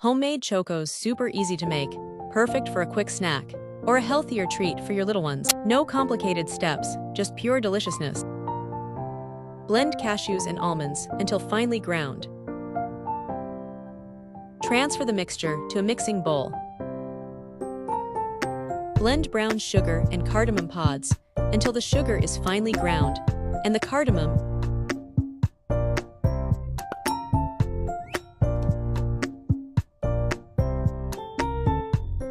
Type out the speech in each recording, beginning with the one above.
Homemade Chocos, super easy to make, perfect for a quick snack, or a healthier treat for your little ones. No complicated steps, just pure deliciousness. Blend cashews and almonds until finely ground. Transfer the mixture to a mixing bowl. Blend brown sugar and cardamom pods until the sugar is finely ground, and the cardamom.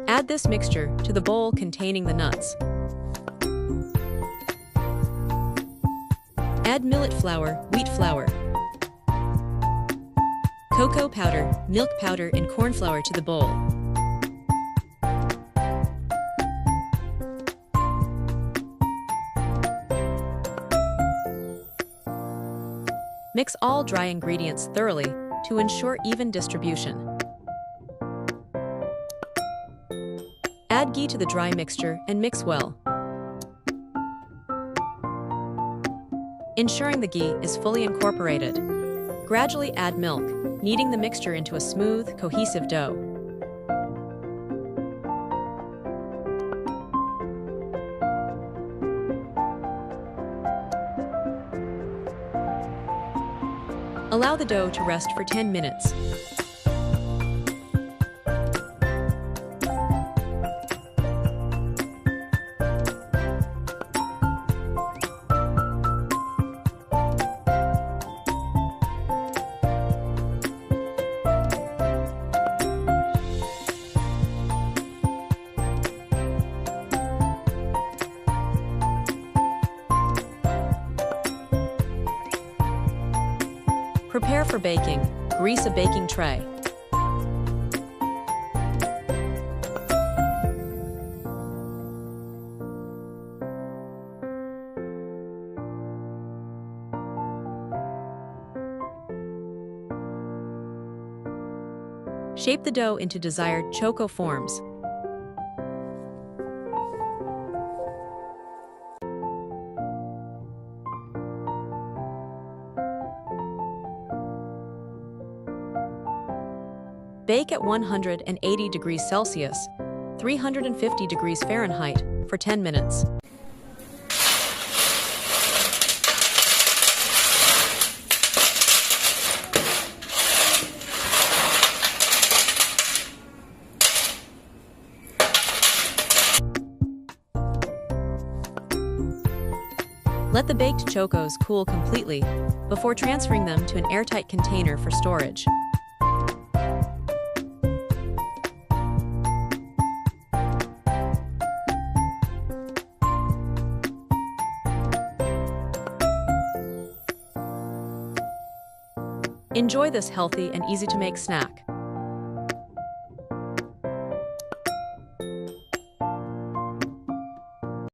Add this mixture to the bowl containing the nuts. Add millet flour, wheat flour, cocoa powder, milk powder, and cornflour to the bowl. Mix all dry ingredients thoroughly to ensure even distribution. Add ghee to the dry mixture and mix well, ensuring the ghee is fully incorporated. Gradually add milk, kneading the mixture into a smooth, cohesive dough. Allow the dough to rest for 10 minutes. Prepare for baking. Grease a baking tray. Shape the dough into desired choco forms. Bake at 180 degrees Celsius, 350 degrees Fahrenheit, for 10 minutes. Let the baked Chocos cool completely before transferring them to an airtight container for storage. Enjoy this healthy and easy-to-make snack.